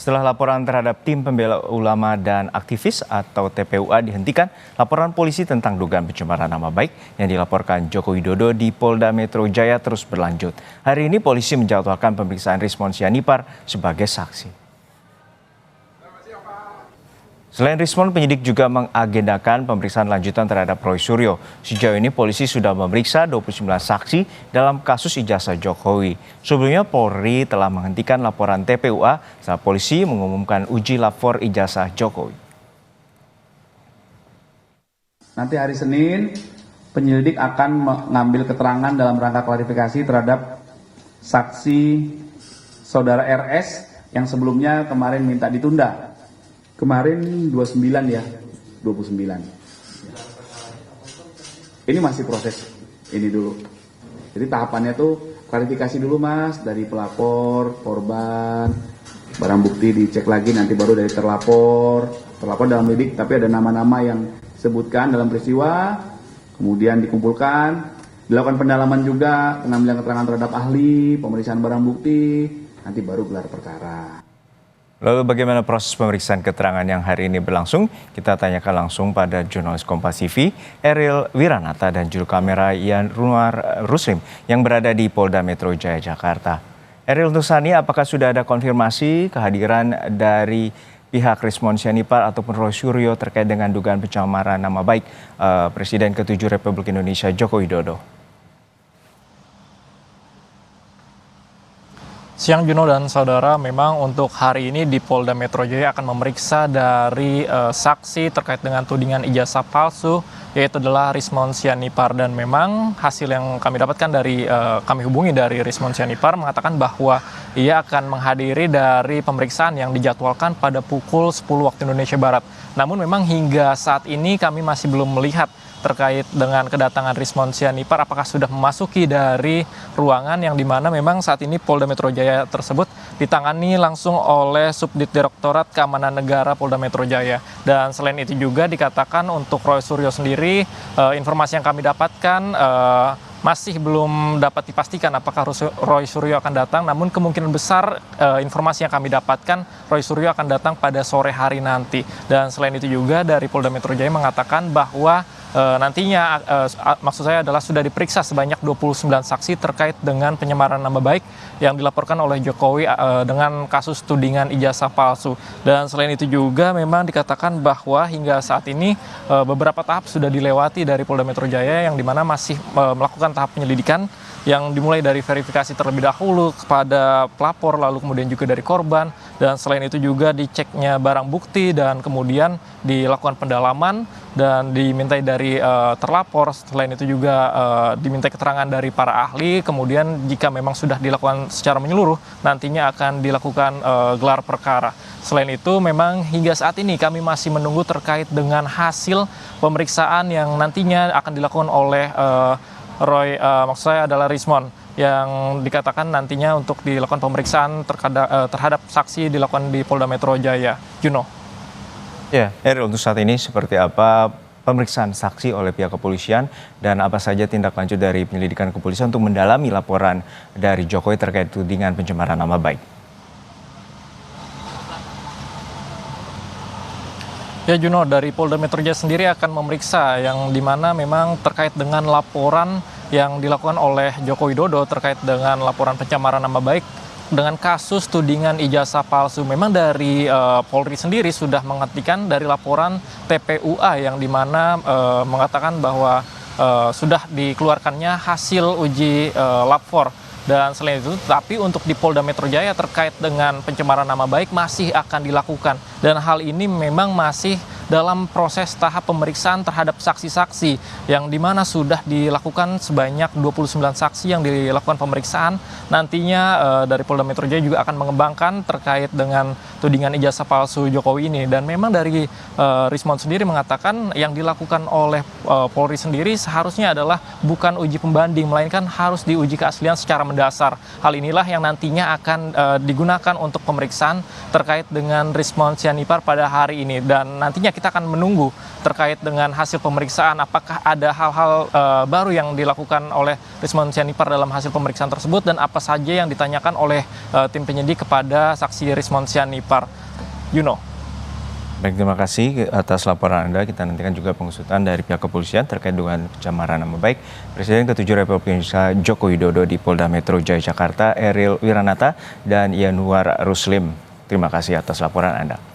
Setelah laporan terhadap tim pembela ulama dan aktivis atau TPUA dihentikan, laporan polisi tentang dugaan pencemaran nama baik yang dilaporkan Joko Widodo di Polda Metro Jaya terus berlanjut. Hari ini polisi menjadwalkan pemeriksaan Rismon Sianipar sebagai saksi. Selain Rismon, penyidik juga mengagendakan pemeriksaan lanjutan terhadap Roy Suryo. Sejauh ini polisi sudah memeriksa 29 saksi dalam kasus ijazah Jokowi. Sebelumnya Polri telah menghentikan laporan TPUA saat polisi mengumumkan uji lapor ijazah Jokowi. Nanti hari Senin, penyelidik akan mengambil keterangan dalam rangka klarifikasi terhadap saksi saudara RS yang sebelumnya kemarin minta ditunda. Kemarin 29 ya, 29. Ini masih proses ini dulu. Jadi tahapannya tuh klarifikasi dulu Mas, dari pelapor, korban, barang bukti dicek lagi, nanti baru dari terlapor dalam lidik, tapi ada nama-nama yang disebutkan dalam peristiwa, kemudian dikumpulkan, dilakukan pendalaman juga, pengambilan keterangan terhadap ahli, pemeriksaan barang bukti, nanti baru gelar perkara. Lalu bagaimana proses pemeriksaan keterangan yang hari ini berlangsung? Kita tanyakan langsung pada jurnalis Kompas TV, Eril Wiranata dan juru kamera Ian Runwar Ruslim yang berada di Polda Metro Jaya, Jakarta. Eril Nusani, apakah sudah ada konfirmasi kehadiran dari pihak Rismon Sianipar ataupun Roy Suryo terkait dengan dugaan pencemaran nama baik Presiden ke-7 Republik Indonesia Joko Widodo? Siang Juno dan saudara, memang untuk hari ini di Polda Metro Jaya akan memeriksa dari saksi terkait dengan tudingan ijazah palsu, yaitu adalah Rismon Sianipar. Dan memang hasil yang kami dapatkan dari kami hubungi dari Rismon Sianipar mengatakan bahwa ia akan menghadiri dari pemeriksaan yang dijadwalkan pada pukul 10 waktu Indonesia Barat. Namun memang hingga saat ini kami masih belum melihat terkait dengan kedatangan Rismon Sianipar, apakah sudah memasuki dari ruangan yang dimana memang saat ini Polda Metro Jaya tersebut ditangani langsung oleh Subdit Direktorat Keamanan Negara Polda Metro Jaya. Dan selain itu juga dikatakan untuk Roy Suryo sendiri, informasi yang kami dapatkan masih belum dapat dipastikan apakah Roy Suryo akan datang, namun kemungkinan besar informasi yang kami dapatkan Roy Suryo akan datang pada sore hari nanti. Dan selain itu juga dari Polda Metro Jaya mengatakan bahwa nantinya maksud saya adalah sudah diperiksa sebanyak 29 saksi terkait dengan penyemaran nama baik yang dilaporkan oleh Jokowi dengan kasus tudingan ijazah palsu. Dan selain itu juga memang dikatakan bahwa hingga saat ini beberapa tahap sudah dilewati dari Polda Metro Jaya yang dimana masih melakukan tahap penyelidikan yang dimulai dari verifikasi terlebih dahulu kepada pelapor, lalu kemudian juga dari korban, dan selain itu juga diceknya barang bukti dan kemudian dilakukan pendalaman dan dimintai dari terlapor. Selain itu juga dimintai keterangan dari para ahli, kemudian jika memang sudah dilakukan secara menyeluruh nantinya akan dilakukan gelar perkara. Selain itu memang hingga saat ini kami masih menunggu terkait dengan hasil pemeriksaan yang nantinya akan dilakukan oleh Roy, maksud saya adalah Rismon, yang dikatakan nantinya untuk dilakukan pemeriksaan terhadap saksi dilakukan di Polda Metro Jaya. Juno. Ya, Eril, untuk saat ini seperti apa pemeriksaan saksi oleh pihak kepolisian dan apa saja tindak lanjut dari penyelidikan kepolisian untuk mendalami laporan dari Jokowi terkait tudingan pencemaran nama baik? Ya Juno, dari Polda Metro Jaya sendiri akan memeriksa yang dimana memang terkait dengan laporan yang dilakukan oleh Joko Widodo terkait dengan laporan pencemaran nama baik dengan kasus tudingan ijazah palsu. Memang dari Polri sendiri sudah menghentikan dari laporan TPUA yang dimana mengatakan bahwa sudah dikeluarkannya hasil uji lapor. Dan selain itu, tapi untuk di Polda Metro Jaya terkait dengan pencemaran nama baik masih akan dilakukan. Dan hal ini memang masih dalam proses tahap pemeriksaan terhadap saksi-saksi yang dimana sudah dilakukan sebanyak 29 saksi yang dilakukan pemeriksaan. Nantinya dari Polda Metro Jaya juga akan mengembangkan terkait dengan tudingan ijazah palsu Jokowi ini. Dan memang dari Rismon sendiri mengatakan yang dilakukan oleh Polri sendiri seharusnya adalah bukan uji pembanding, melainkan harus diuji keaslian secara mendasar. Hal inilah yang nantinya akan digunakan untuk pemeriksaan terkait dengan Rismon Sianipar pada hari ini. Dan nantinya kita akan menunggu terkait dengan hasil pemeriksaan apakah ada hal-hal baru yang dilakukan oleh Rismond Sianipar dalam hasil pemeriksaan tersebut dan apa saja yang ditanyakan oleh tim penyidik kepada saksi Rismond Sianipar. Yuno. Baik, terima kasih atas laporan Anda. Kita nantikan juga pengusutan dari pihak kepolisian terkait dengan pencemaran nama baik Presiden ke-7 Republik Indonesia Joko Widodo di Polda Metro Jaya Jakarta, Eril Wiranata dan Yanuar Ruslim. Terima kasih atas laporan Anda.